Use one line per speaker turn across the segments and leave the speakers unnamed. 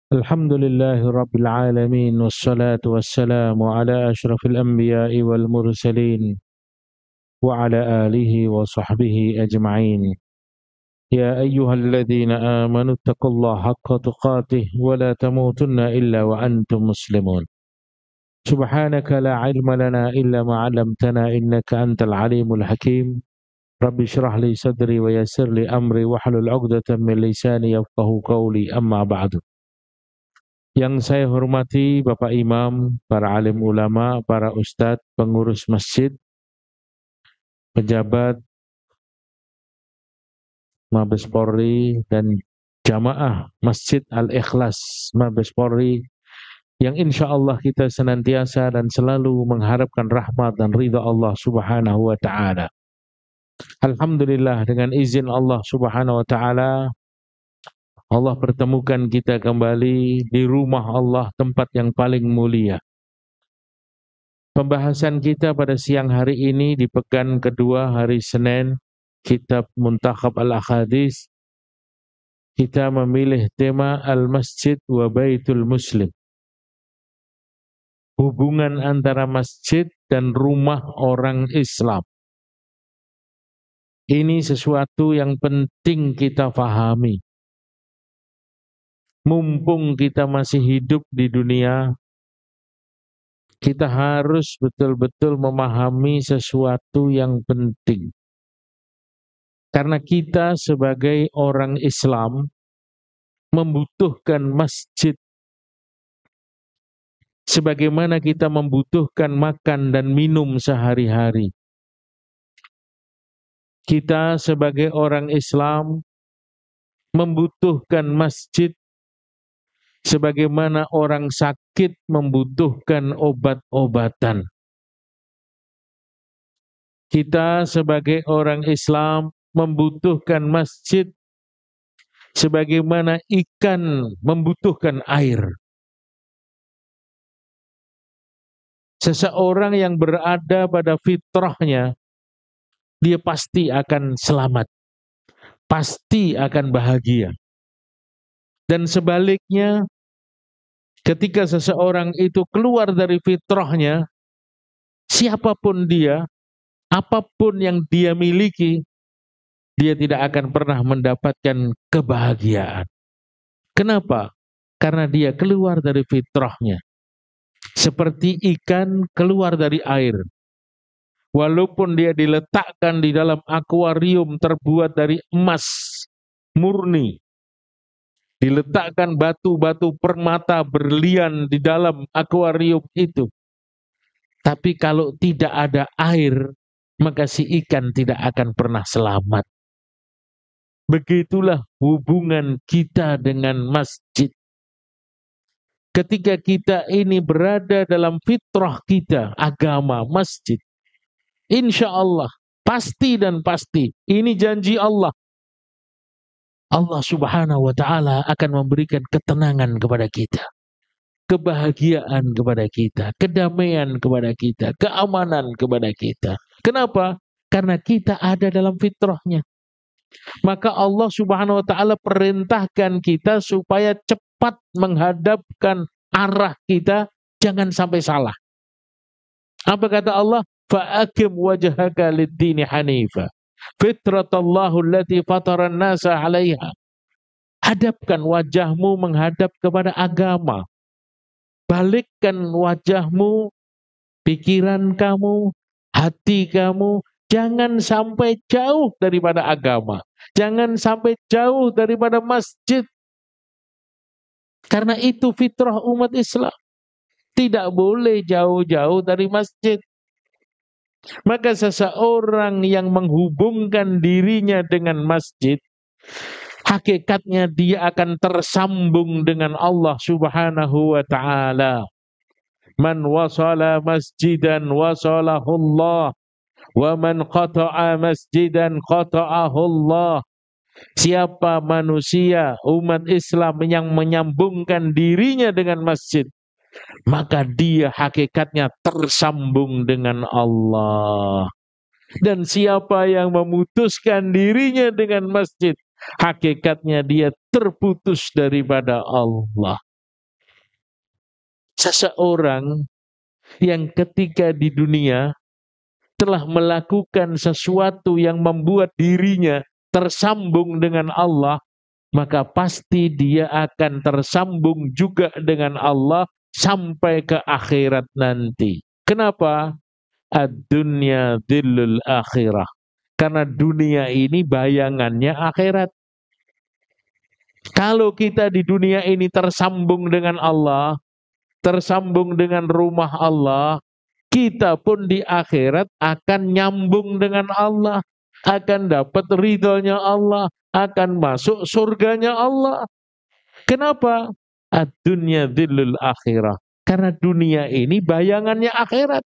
Alhamdulillahi Rabbil Alamin wassalatu wassalamu ala ashrafil anbiya'i wal mursalin wa ala alihi wa sahbihi ajma'in. Ya ayyuhalladzina amanu taqullaha haqqa tuqatih wa la tamutunna illa wa antum muslimun. Subhanaka la ilma lana illa ma 'allamtana innaka antal alimul hakim. Rabbi shrah li sadri wa yassir li amri wahlul 'uqdatam min lisani yafqahu qawli, amma ba'du. Yang saya hormati Bapak Imam, para alim ulama, para ustadz, pengurus masjid, pejabat Mabes Polri, dan jamaah Masjid Al-Ikhlas Mabes Polri, yang insya Allah kita senantiasa dan selalu mengharapkan rahmat dan ridha Allah Subhanahu wa Ta'ala. Alhamdulillah, dengan izin Allah Subhanahu wa Ta'ala, Allah pertemukan kita kembali di rumah Allah, tempat yang paling mulia. Pembahasan kita pada siang hari ini di pekan kedua hari Senin, Kitab Muntakhab Al-Ahadits, kita memilih tema Al-Masjid wa Baitul Muslim. Hubungan antara masjid dan rumah orang Islam. Ini sesuatu yang penting kita fahami. Mumpung kita masih hidup di dunia, kita harus betul-betul memahami sesuatu yang penting. Karena kita sebagai orang Islam membutuhkan masjid. Sebagaimana kita membutuhkan makan dan minum sehari-hari. Kita sebagai orang Islam membutuhkan masjid. Sebagaimana orang sakit membutuhkan obat-obatan. Kita sebagai orang Islam membutuhkan masjid sebagaimana ikan membutuhkan air. Seseorang yang berada pada fitrahnya, dia pasti akan selamat, pasti akan bahagia. Dan sebaliknya, ketika seseorang itu keluar dari fitrahnya, siapapun dia, apapun yang dia miliki, dia tidak akan pernah mendapatkan kebahagiaan. Kenapa? Karena dia keluar dari fitrahnya. Seperti ikan keluar dari air. Walaupun dia diletakkan di dalam akuarium terbuat dari emas murni, diletakkan batu-batu permata berlian di dalam akuarium itu, tapi kalau tidak ada air, maka si ikan tidak akan pernah selamat. Begitulah hubungan kita dengan masjid. Ketika kita ini berada dalam fitrah kita, agama, masjid, insya Allah, pasti dan pasti, ini janji Allah. Allah Subhanahu wa Ta'ala akan memberikan ketenangan kepada kita, kebahagiaan kepada kita, kedamaian kepada kita, keamanan kepada kita. Kenapa? Karena kita ada dalam fitrahnya. Maka Allah Subhanahu wa Ta'ala perintahkan kita supaya cepat menghadapkan arah kita, jangan sampai salah. Apa kata Allah? Fa'akim wajhaka lid-dini hanifa fitratallahu allati fataran nasa 'alaiha. Hadapkan wajahmu menghadap kepada agama. Balikkan wajahmu, pikiran kamu, hati kamu, jangan sampai jauh daripada agama. Jangan sampai jauh daripada masjid. Karena itu fitrah umat Islam. Tidak boleh jauh-jauh dari masjid. Maka seseorang yang menghubungkan dirinya dengan masjid, hakikatnya dia akan tersambung dengan Allah Subhanahu wa Ta'ala. Man wasala masjidan wasalahullah, wa man qata'a masjidan qata'ahullah. Siapa manusia, umat Islam yang menyambungkan dirinya dengan masjid, maka dia hakikatnya tersambung dengan Allah. Dan siapa yang memutuskan dirinya dengan masjid, hakikatnya dia terputus daripada Allah. seseorang yang ketika di dunia telah melakukan sesuatu yang membuat dirinya tersambung dengan Allah, maka pasti dia akan tersambung juga dengan Allah sampai ke akhirat nanti. Kenapa? Ad-dunya dhillul akhirah. Karena dunia ini bayangannya akhirat. Kalau kita di dunia ini tersambung dengan Allah, tersambung dengan rumah Allah, kita pun di akhirat akan nyambung dengan Allah, akan dapat ridhonya Allah, akan masuk surganya Allah. Kenapa? Ad-dunya dhillul akhirah. Karena dunia ini bayangannya akhirat.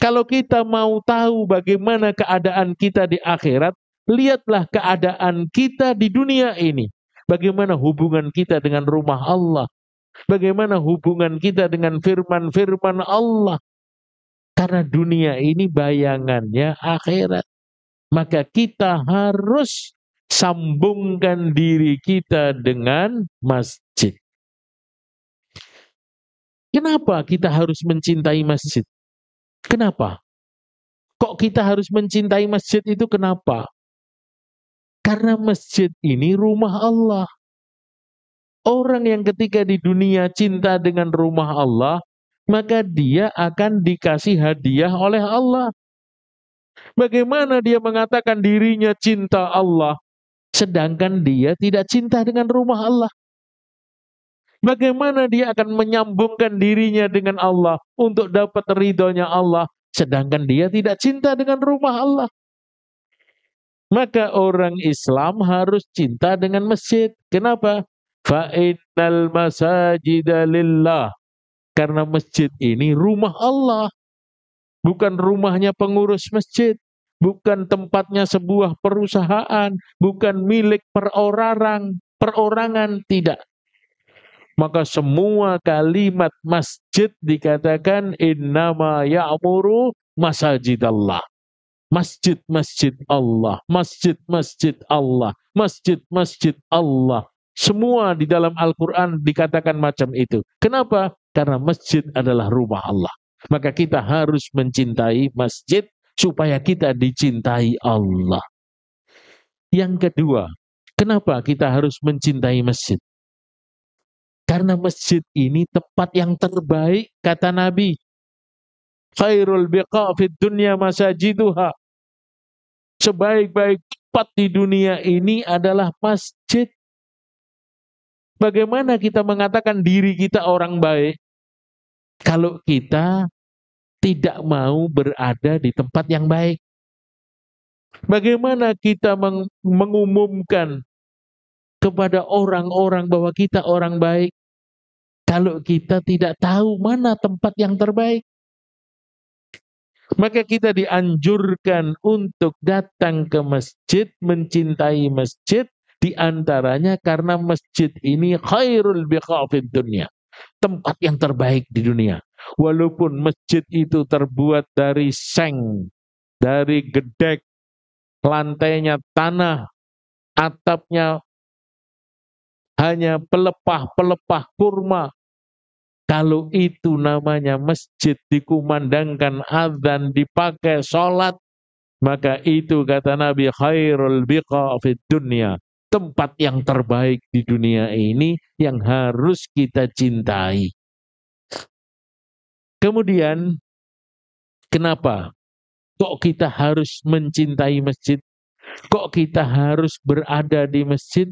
Kalau kita mau tahu bagaimana keadaan kita di akhirat, lihatlah keadaan kita di dunia ini. Bagaimana hubungan kita dengan rumah Allah. Bagaimana hubungan kita dengan firman-firman Allah. Karena dunia ini bayangannya akhirat. Maka kita harus sambungkan diri kita dengan masjid. Kenapa kita harus mencintai masjid? Kenapa? Kok kita harus mencintai masjid itu kenapa? Karena masjid ini rumah Allah. Orang yang ketika di dunia cinta dengan rumah Allah, maka dia akan dikasih hadiah oleh Allah. Bagaimana dia mengatakan dirinya cinta Allah, sedangkan dia tidak cinta dengan rumah Allah? Bagaimana dia akan menyambungkan dirinya dengan Allah untuk dapat ridhonya Allah, sedangkan dia tidak cinta dengan rumah Allah? Maka orang Islam harus cinta dengan masjid. Kenapa? Fa'innal masajida lillah. Karena masjid ini rumah Allah. Bukan rumahnya pengurus masjid. Bukan tempatnya sebuah perusahaan. Bukan milik perorangan. Tidak. Maka semua kalimat masjid dikatakan innama ya'muru masajidallah. Masjid-masjid Allah, masjid-masjid Allah, masjid-masjid Allah. Semua di dalam Al-Quran dikatakan macam itu. Kenapa? Karena masjid adalah rumah Allah. Maka kita harus mencintai masjid supaya kita dicintai Allah. Yang kedua, kenapa kita harus mencintai masjid? Karena masjid ini tempat yang terbaik, kata Nabi. Khairul biqa fid dunya masajiduha. Sebaik-baik tempat di dunia ini adalah masjid. Bagaimana kita mengatakan diri kita orang baik kalau kita tidak mau berada di tempat yang baik? Bagaimana kita mengumumkan kepada orang-orang bahwa kita orang baik kalau kita tidak tahu mana tempat yang terbaik? Maka kita dianjurkan untuk datang ke masjid, mencintai masjid, diantaranya karena masjid ini khairul biqa fid dunya, tempat yang terbaik di dunia. Walaupun masjid itu terbuat dari seng, dari gedek, lantainya tanah, atapnya hanya pelepah-pelepah kurma. Kalau itu namanya masjid, dikumandangkan azan, dipakai sholat, maka itu kata Nabi khairul biqa fid dunya, tempat yang terbaik di dunia ini yang harus kita cintai. Kemudian kenapa kok kita harus mencintai masjid? Kok kita harus berada di masjid?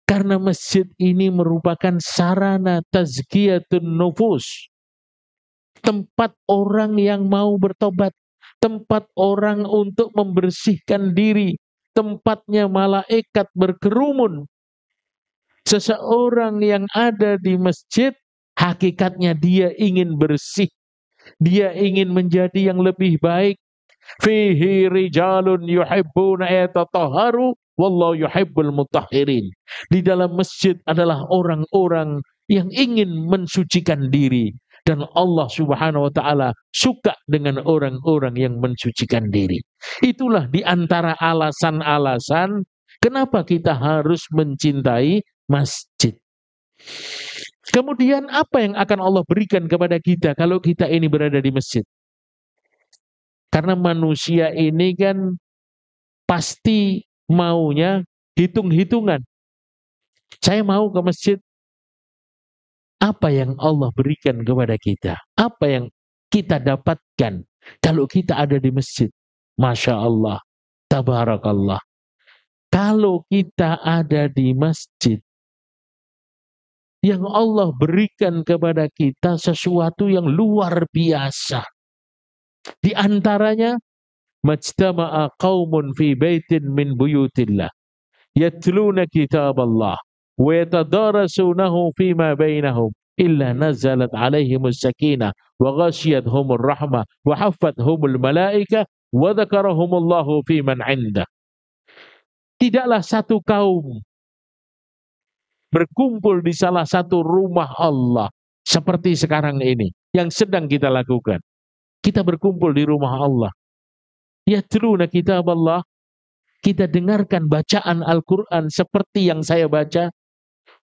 Karena masjid ini merupakan sarana tazkiyatun nufus. Tempat orang yang mau bertobat. Tempat orang untuk membersihkan diri. Tempatnya malaikat berkerumun. Seseorang yang ada di masjid, hakikatnya dia ingin bersih. Dia ingin menjadi yang lebih baik. Fihi rijalun yuhibbuna yatatahharu wallahu yuhibbul mutahhirin. Di dalam masjid adalah orang-orang yang ingin mensucikan diri, dan Allah Subhanahu wa taala suka dengan orang-orang yang mensucikan diri. Itulah di antara alasan-alasan kenapa kita harus mencintai masjid. Kemudian apa yang akan Allah berikan kepada kita kalau kita ini berada di masjid? Karena manusia ini kan pasti maunya hitung-hitungan. Saya mau ke masjid, apa yang Allah berikan kepada kita? Apa yang kita dapatkan kalau kita ada di masjid? Masya Allah, tabarakallah. Kalau kita ada di masjid, yang Allah berikan kepada kita sesuatu yang luar biasa. Di antaranya, majtama'a qaumun fi baitin min buyutillah, yatluna kitab Allah, wa yatadarasunahu fima bainahum, illa nazalat alaihimus sakinah, wa ghashiyathumur rahmah, wa haffathumul malaikah, wa dzakarahumullahu fiman 'indah. Tidaklah satu kaum berkumpul di salah satu rumah Allah seperti sekarang ini yang sedang kita lakukan. Kita berkumpul di rumah Allah. Yatluna kitab Allah, kita dengarkan bacaan Al-Quran seperti yang saya baca.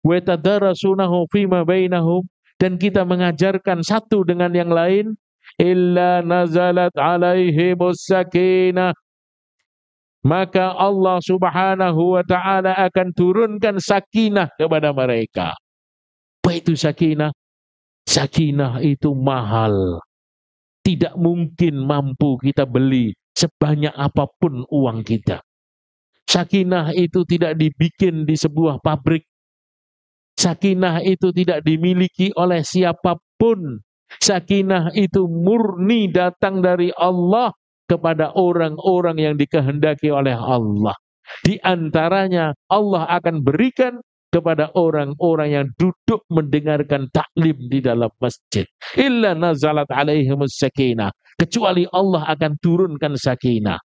Wa tadarasunahu fima bainahum, dan kita mengajarkan satu dengan yang lain. Illa nazalat alaihimus sakinah, maka Allah subhanahu wa ta'ala akan turunkan sakinah kepada mereka. Apa itu sakinah? Sakinah itu mahal. Tidak mungkin mampu kita beli sebanyak apapun uang kita. Sakinah itu tidak dibikin di sebuah pabrik. Sakinah itu tidak dimiliki oleh siapapun. Sakinah itu murni datang dari Allah kepada orang-orang yang dikehendaki oleh Allah. Di antaranya Allah akan berikan kepada orang-orang yang duduk mendengarkan taklim di dalam masjid. Illa nazalat alaihimus sakinah, kecuali Allah akan turunkan sakinah.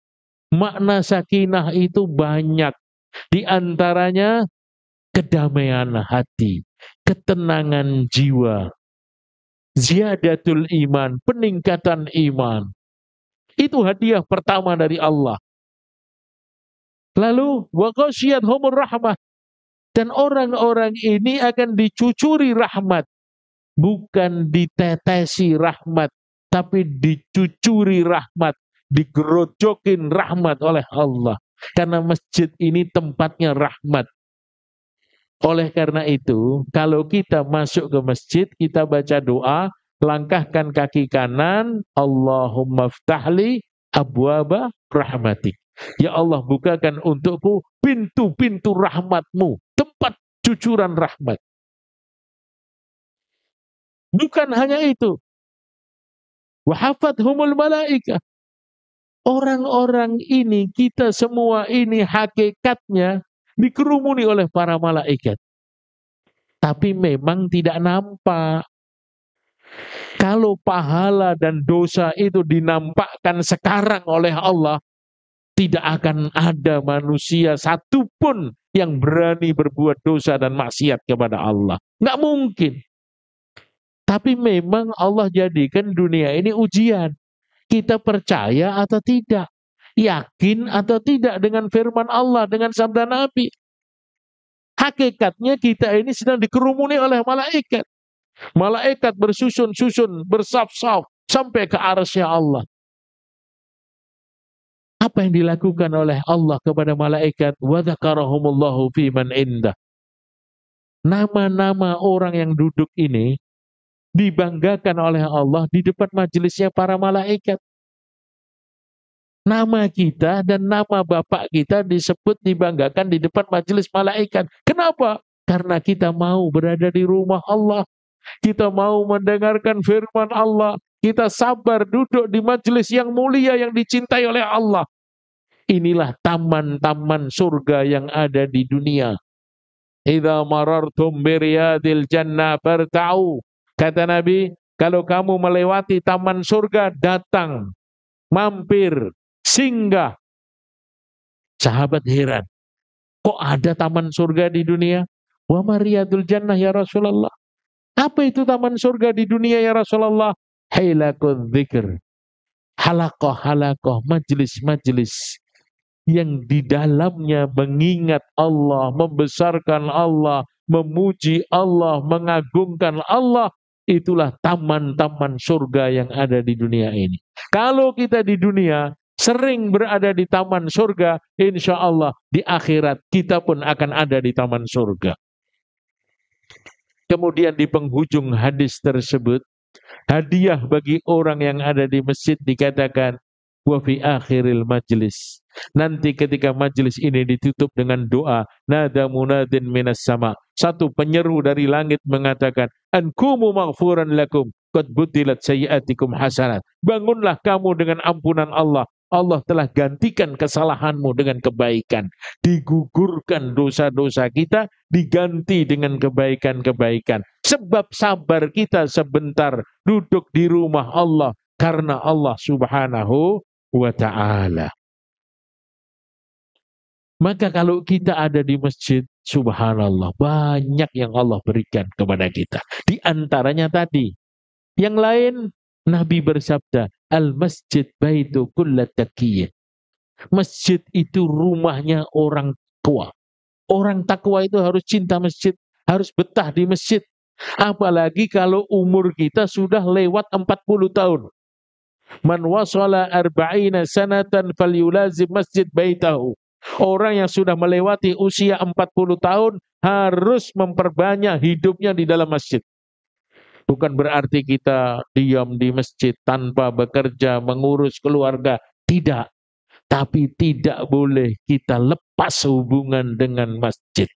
Makna sakinah itu banyak. Di antaranya kedamaian hati, ketenangan jiwa, ziyadatul iman, peningkatan iman. Itu hadiah pertama dari Allah. Lalu wa ghashiyathumur rahmah, dan orang-orang ini akan dicucuri rahmat. Bukan ditetesi rahmat, tapi dicucuri rahmat, digerojokin rahmat oleh Allah. Karena masjid ini tempatnya rahmat. Oleh karena itu, kalau kita masuk ke masjid, kita baca doa, langkahkan kaki kanan, Allahumma ftahli abwaba rahmatik. Ya Allah, bukakan untukku pintu-pintu rahmatmu, tempat cucuran rahmat. Bukan hanya itu. Wa hafathumul malaikah. Orang-orang ini, kita semua ini hakikatnya dikerumuni oleh para malaikat. Tapi memang tidak nampak. Kalau pahala dan dosa itu dinampakkan sekarang oleh Allah, tidak akan ada manusia satupun yang berani berbuat dosa dan maksiat kepada Allah. Nggak mungkin. Tapi memang Allah jadikan dunia ini ujian. Kita percaya atau tidak? Yakin atau tidak dengan firman Allah, dengan sabda Nabi? Hakikatnya kita ini sedang dikerumuni oleh malaikat. Malaikat bersusun-susun, bersaf-saf sampai ke arsy Allah. Apa yang dilakukan oleh Allah kepada malaikat? Wa dzakarahumullahu fiman indah. Nama-nama orang yang duduk ini dibanggakan oleh Allah di depan majelisnya para malaikat. Nama kita dan nama bapak kita disebut, dibanggakan di depan majelis malaikat. Kenapa? Karena kita mau berada di rumah Allah. Kita mau mendengarkan firman Allah. Kita sabar duduk di majelis yang mulia yang dicintai oleh Allah. Inilah taman-taman surga yang ada di dunia. Idza marartum biriyadil jannah farta'u. Kata Nabi, kalau kamu melewati taman surga, datang, mampir, singgah. Sahabat heran, kok ada taman surga di dunia? Wa mariyadul jannah ya Rasulullah. Apa itu taman surga di dunia ya Rasulullah? Hilakul dzikr. Halakoh-halakoh, majlis-majlis yang di dalamnya mengingat Allah, membesarkan Allah, memuji Allah, mengagungkan Allah. Itulah taman-taman surga yang ada di dunia ini. Kalau kita di dunia sering berada di taman surga, insya Allah di akhirat kita pun akan ada di taman surga. Kemudian di penghujung hadis tersebut, hadiah bagi orang yang ada di masjid dikatakan, wa fi akhiril majlis. Nanti ketika majlis ini ditutup dengan doa, nada munadin minas sama. Satu penyeru dari langit mengatakan, ankumu maghfuran lakum, qad butilat sayyiatikum hasanat. Bangunlah kamu dengan ampunan Allah. Allah telah gantikan kesalahanmu dengan kebaikan. Digugurkan dosa-dosa kita, diganti dengan kebaikan-kebaikan. Sebab sabar kita sebentar duduk di rumah Allah karena Allah Subhanahu wa ta'ala. Maka kalau kita ada di masjid, subhanallah, banyak yang Allah berikan kepada kita. Di antaranya tadi. Yang lain, Nabi bersabda, al-masjid baitu kulla taqiyyin. Masjid itu rumahnya orang takwa. Orang takwa itu harus cinta masjid, harus betah di masjid. Apalagi kalau umur kita sudah lewat 40 tahun. Man wasala arba'ina sanatan falyulazim masjid baitahu. Orang yang sudah melewati usia 40 tahun harus memperbanyak hidupnya di dalam masjid. Bukan berarti kita diam di masjid tanpa bekerja, mengurus keluarga. Tidak. Tapi tidak boleh kita lepas hubungan dengan masjid.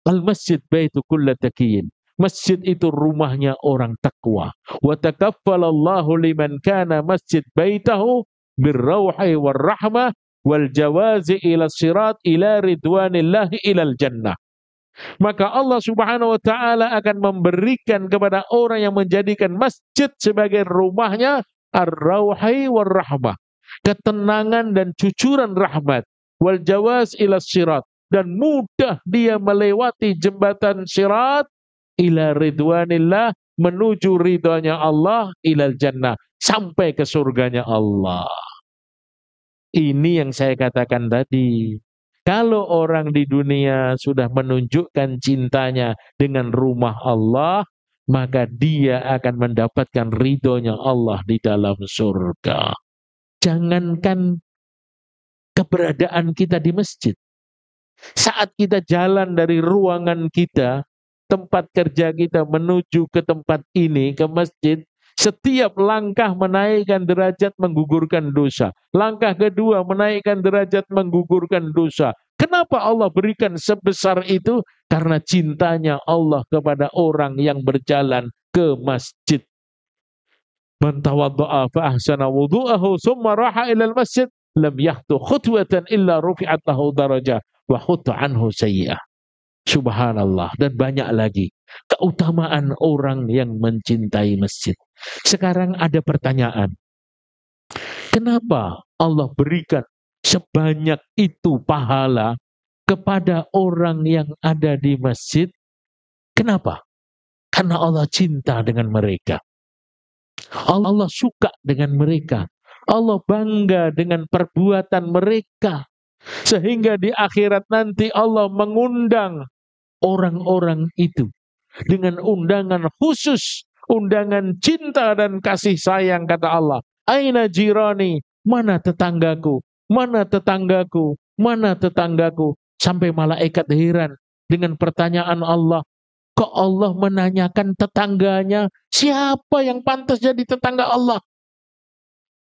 Al-masjid baitu kulla taqiyyin. Masjid itu rumahnya orang takwa. Wa takaffalallahu liman kana masjid baitahu birrauhi warrahmah wal jawazi ila sirat ila ridwanillahi ilal jannah. Maka Allah Subhanahu wa ta'ala akan memberikan kepada orang yang menjadikan masjid sebagai rumahnya ar-rauhi war-rahmah, ketenangan dan cucuran rahmat, wal jawaz ila sirat, dan mudah dia melewati jembatan sirat ila ridwanillah, menuju ridhonya Allah, ilal jannah, sampai ke surganya Allah. Ini yang saya katakan tadi. Kalau orang di dunia sudah menunjukkan cintanya dengan rumah Allah, maka dia akan mendapatkan ridhonya Allah di dalam surga. Jangankan keberadaan kita di masjid. Saat kita jalan dari ruangan kita, tempat kerja kita menuju ke tempat ini, ke masjid, setiap langkah menaikkan derajat menggugurkan dosa. Langkah kedua menaikkan derajat menggugurkan dosa. Kenapa Allah berikan sebesar itu? Karena cintanya Allah kepada orang yang berjalan ke masjid. Man tawadda'a fa ahsana wudu'ahu summa raha ilal masjid lam yahtu khutwatan illa rufi'at lahu darajah wa khutta anhu sayyi'ah. Subhanallah, dan banyak lagi keutamaan orang yang mencintai masjid. Sekarang ada pertanyaan. Kenapa Allah berikan sebanyak itu pahala kepada orang yang ada di masjid? Kenapa? Karena Allah cinta dengan mereka. Allah suka dengan mereka. Allah bangga dengan perbuatan mereka. Sehingga di akhirat nanti Allah mengundang orang-orang itu dengan undangan khusus, undangan cinta dan kasih sayang, kata Allah. Aina jirani, mana tetanggaku, mana tetanggaku, mana tetanggaku. Sampai malaikat heran dengan pertanyaan Allah. Kok Allah menanyakan tetangganya, siapa yang pantas jadi tetangga Allah?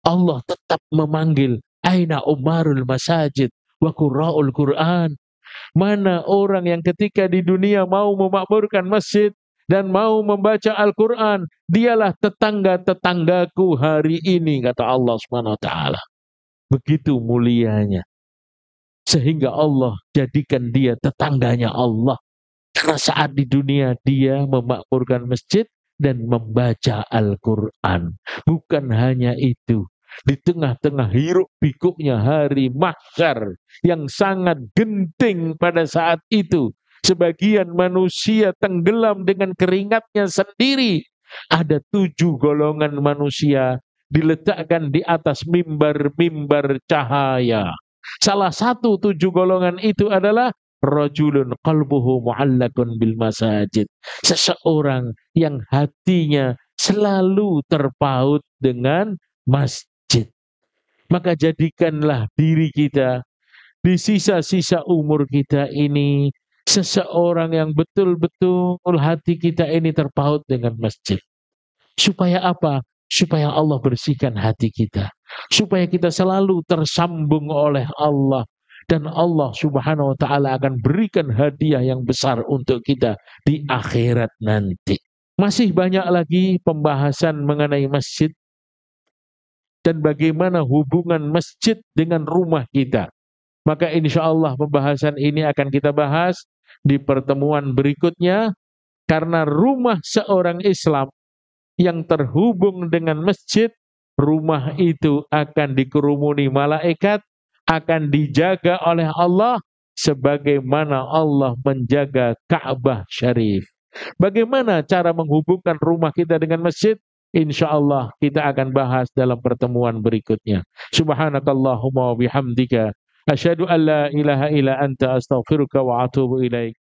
Allah tetap memanggil, aina umarul masajid wa qurra'ul Qur'an. Mana orang yang ketika di dunia mau memakmurkan masjid dan mau membaca Al-Quran, dialah tetangga-tetanggaku hari ini, kata Allah SWT. Begitu mulianya. Sehingga Allah jadikan dia tetangganya Allah. Karena saat di dunia dia memakmurkan masjid dan membaca Al-Quran. Bukan hanya itu. Di tengah-tengah hiruk pikuknya hari mahsyar yang sangat genting pada saat itu, sebagian manusia tenggelam dengan keringatnya sendiri. Ada 7 golongan manusia diletakkan di atas mimbar-mimbar cahaya. Salah satu 7 golongan itu adalah rajulun qalbuhu mu'allakun bil masajid. Seseorang yang hatinya selalu terpaut dengan masjid. Maka jadikanlah diri kita di sisa-sisa umur kita ini seseorang yang betul-betul hati kita ini terpaut dengan masjid. Supaya apa? Supaya Allah bersihkan hati kita. Supaya kita selalu tersambung oleh Allah. Dan Allah subhanahu wa ta'ala akan berikan hadiah yang besar untuk kita di akhirat nanti. Masih banyak lagi pembahasan mengenai masjid. Dan bagaimana hubungan masjid dengan rumah kita. Maka insya Allah pembahasan ini akan kita bahas di pertemuan berikutnya. Karena rumah seorang Islam yang terhubung dengan masjid, rumah itu akan dikerumuni malaikat, akan dijaga oleh Allah sebagaimana Allah menjaga Ka'bah Syarif. Bagaimana cara menghubungkan rumah kita dengan masjid? Insya Allah kita akan bahas dalam pertemuan berikutnya. Subhanakallahumma wa bihamdika asyhadu an la ilaha illa anta astaghfiruka wa atubu ilaik.